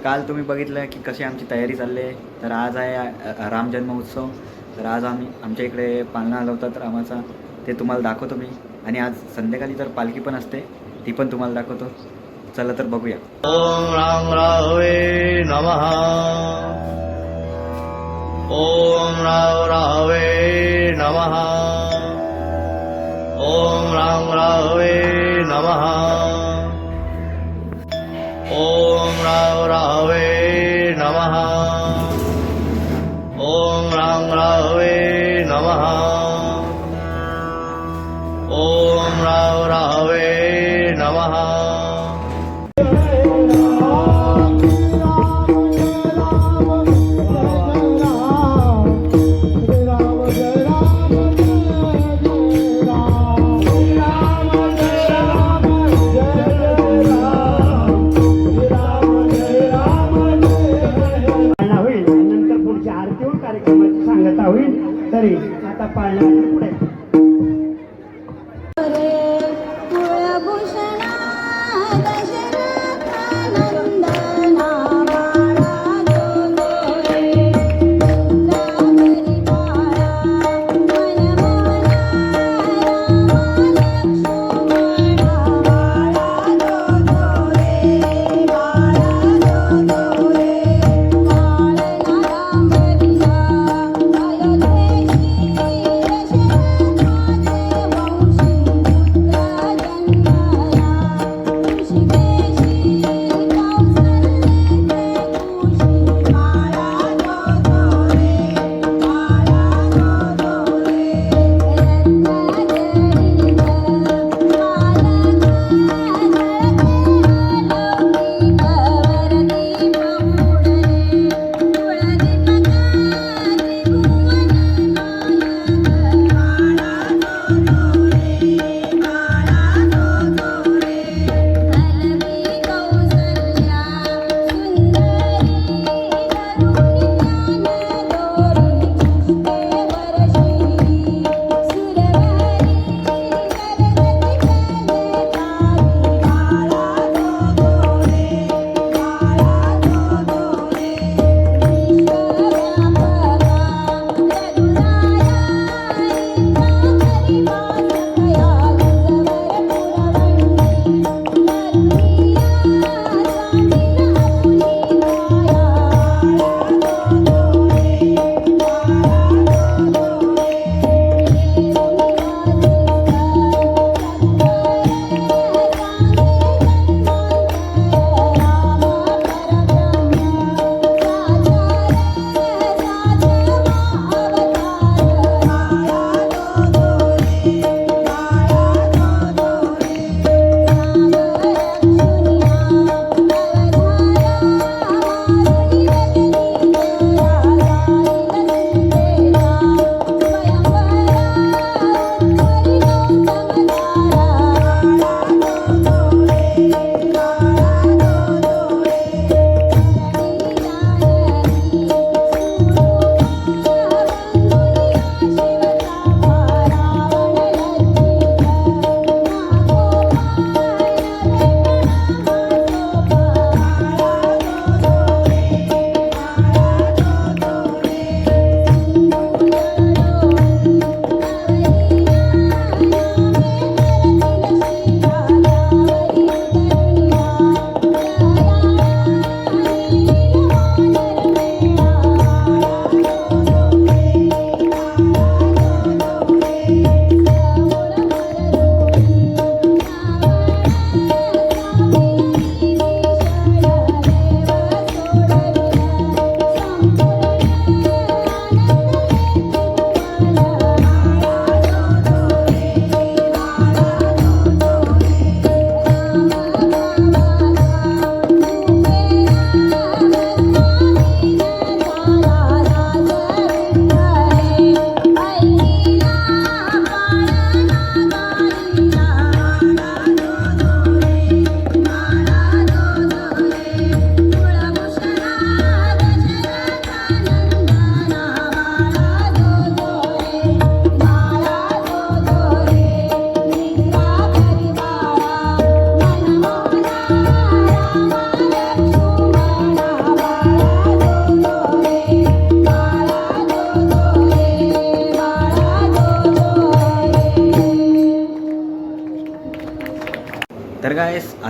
काल तुम्ही बघितलं की कशी आमची तयारी चालली आहे. तर आज आहे राम जन्म उत्सव. तर आज आम्ही आमच्या इकडे पाळणा आला होता रामाचा, ते तुम्हाला दाखवतो मी. आणि आज संध्याकाळी तर पालखी पण असते, ती पण तुम्हाला दाखवतो. चला तर बघूया. ओम राम रावे नमः. ओम राव रावे नमः. ओम राम रावे नमः. ओम राव रावे नमः. ओम राम रावे नमः. ओम राव रावे नमः. कार्यक्रमाची सांगता होईल. तरी आता पाळण्यात पुढे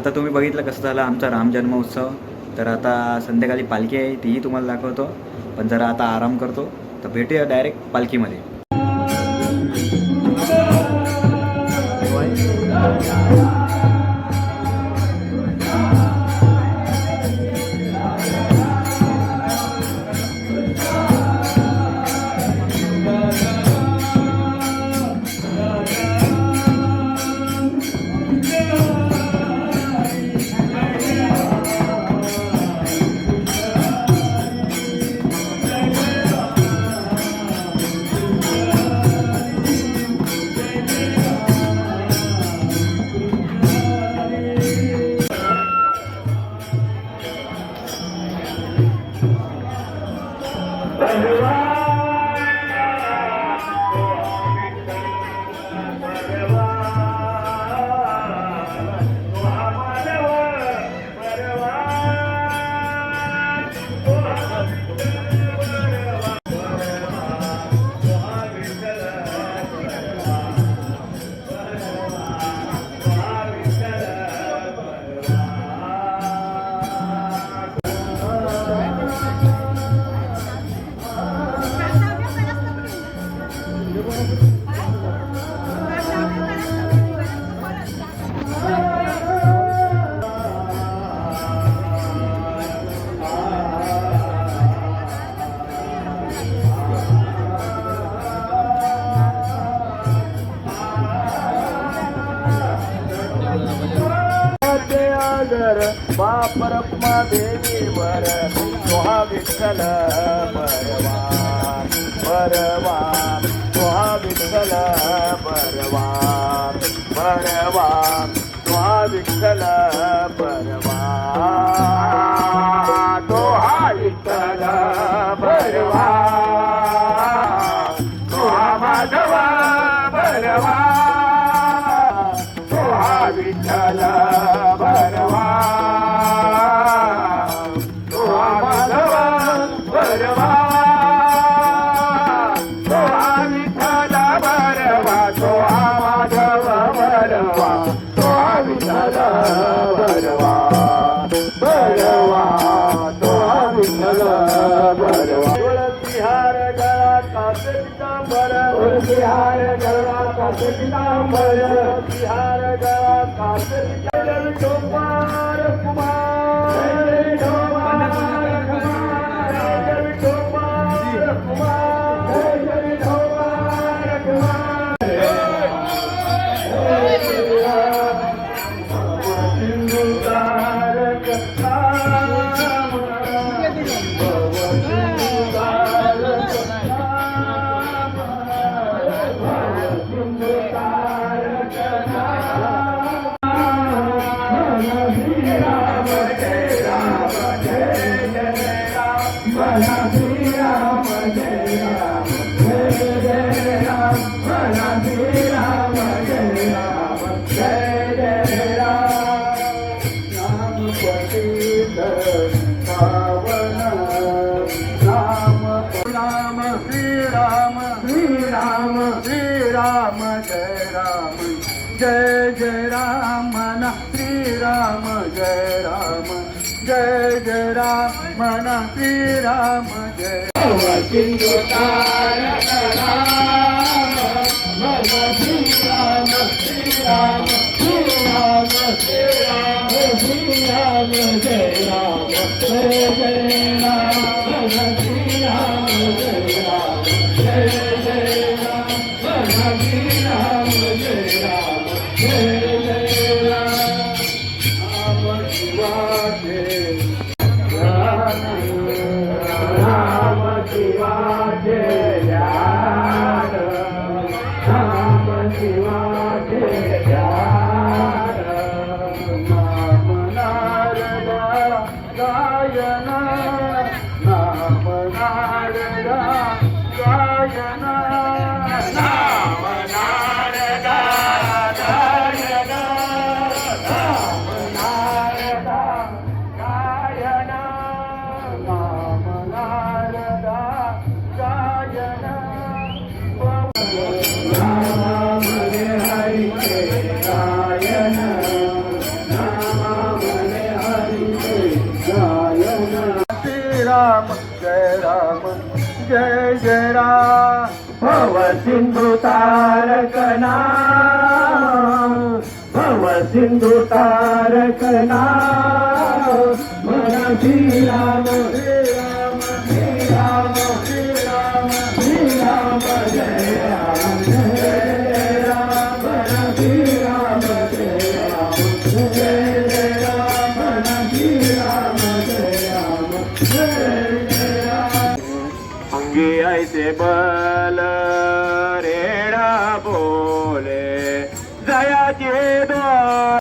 आता तुम्ही बघितलं कसं झालं आमचा राम जन्मोत्सव. तर आता संध्याकाळी पालखी आहे तीही तुम्हाला दाखवतो. पण जरा आता आराम करतो. तर भेटूया डायरेक्ट पालखीमध्ये. बापरप्मा देवी वर सोहा विठ्ठल परवा परवा सोहा विठ्ठल परवा परवा सोहा विठ्ठल परवा सोहा विठ्ठल परवा सोहा माधव परवा सोहा विठ्ठल परवा बिहार गळा कासे पितांबर बिहार गळा कासे पितांबर बिहार गळा कासे पितांबर कुमार कुमार जय जय राम ना श्री राम जय राम जय जय राम ना श्री राम जय गायना जय राम जय जय राम भव सिंधु तारक नाम भव सिंधु तारक नाम मन श्री राम श्री राम श्री राम श्री राम श्री राम जय राम जय राम मन श्री राम जय राम जय राम मन श्री राम जय राम जय राम अंगी ऐसे बल रेडा बोले जयाचे द्वार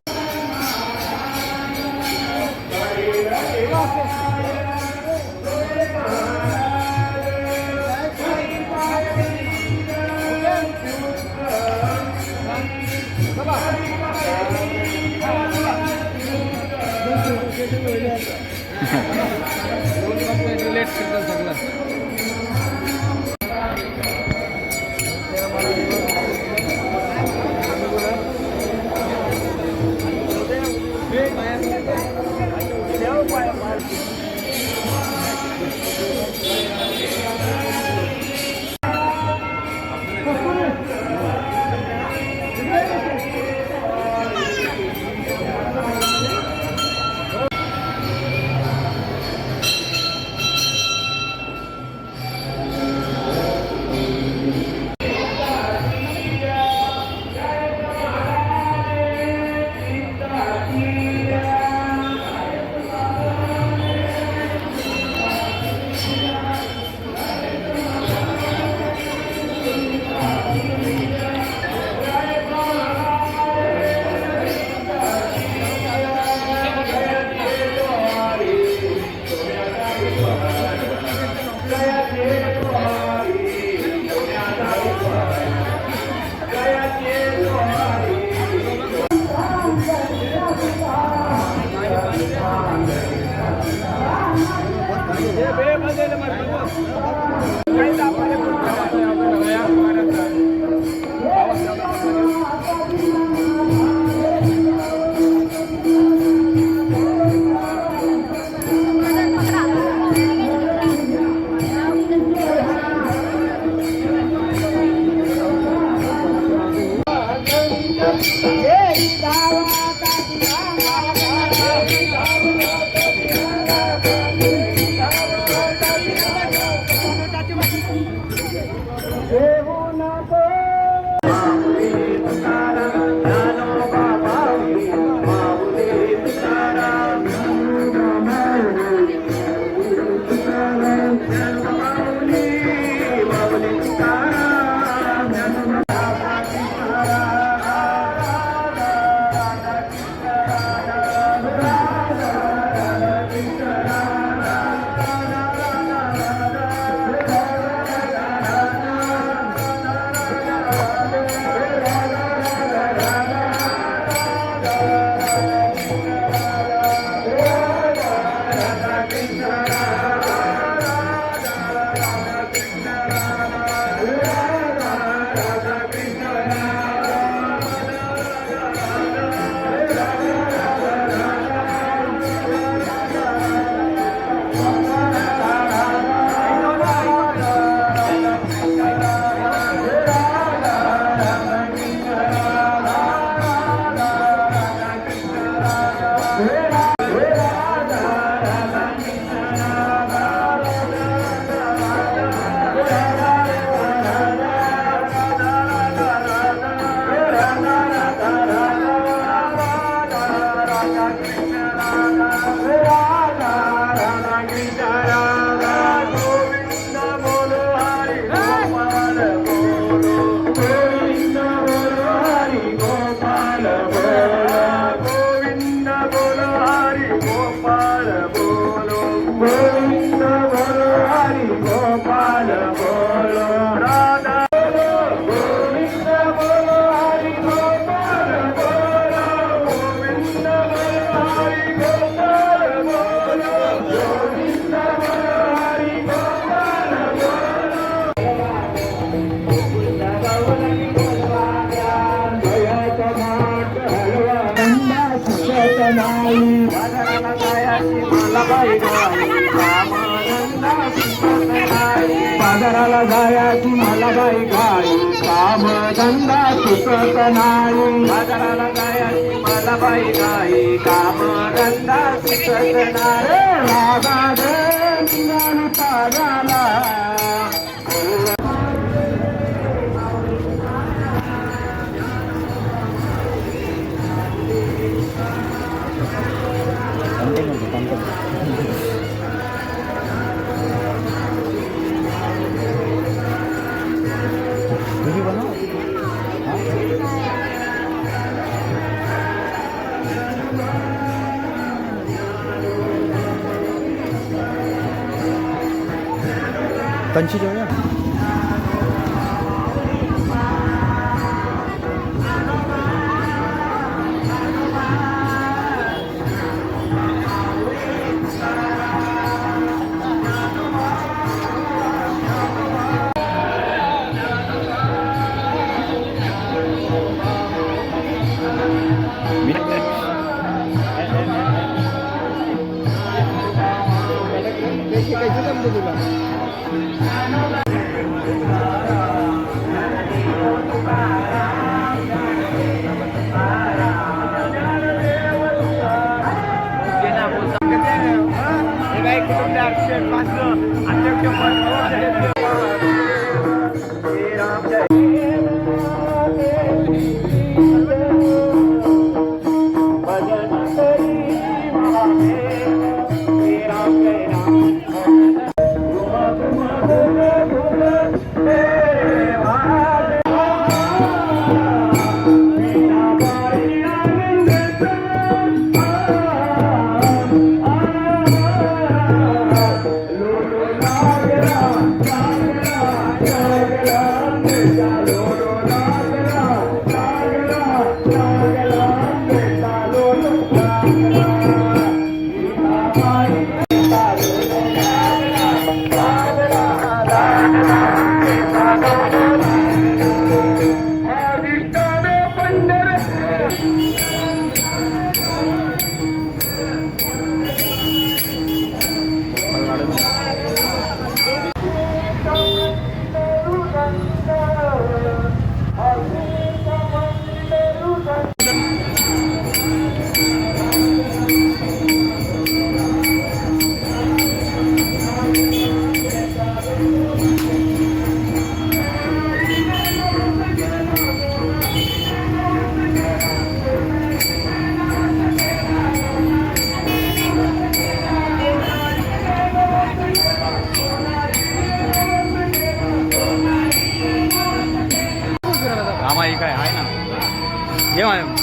नाही बाजाराला जायची मला बाई गं. रामानंदा बाजाराला जायाची मला बाई घाई काम धंदा सुचत नाही बाजाराला जायाची मला बाई घाई काम धंदा सुचत नाही राधा रे निघाली पागाला कंची जेवूया. रामाई काय आहे ना ये मॅडम.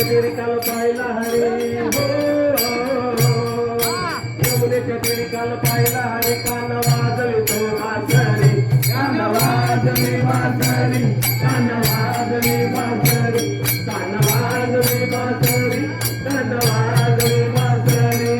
तीरी काल पाहिला हरी यमुनेच्या तीरी काल पाहिला हरी कान वाजवी तो वासरी कान वाजवी वासरी कान वाजवी वासरी कान वाजवी वासरी कान वाजवी वासरी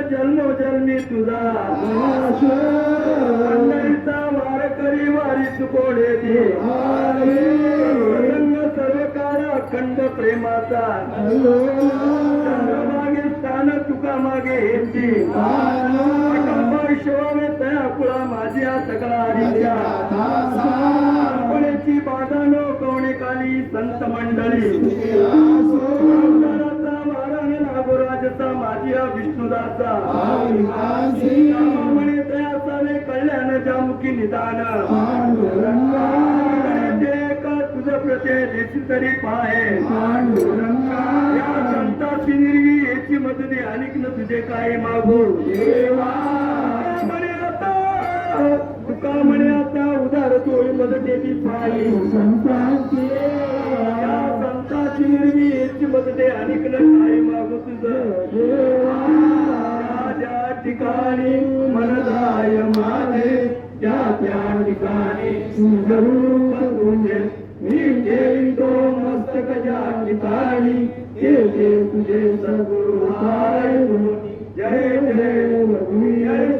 जन्मोजन्मी तुझा अण्णांचा वारकरी वारीस कोणे दे रंग सर्व काळ अखंड प्रेमाचा चंद्रमागे स्थान तुका मागे हेची शिवावे तया कुळा माझ्या सगळा हरिया आपणेची बाधा नो कोणे काली संत मंडळी नागोराजचा माझिया विष्णुदाचा म्हणे तयासावे कल्याण जामुखी निदान का तुझ प्रते देशी तरी पाहे या संताची निर्वी याची मदती अनेक न तुझे काय मागू म्हणे आता तुका म्हणे आता उदार तोळी मदतीची पाहिली या संताची निर्वी याची मदती अनेक न काय मागू तुझं ज्या ठिकाणी मनदाय माझे त्या ठिकाणी स्वरूप तुझे मी देतो मस्तक ज्या ठिकाणी ते तुझे सद्गुरु जय जय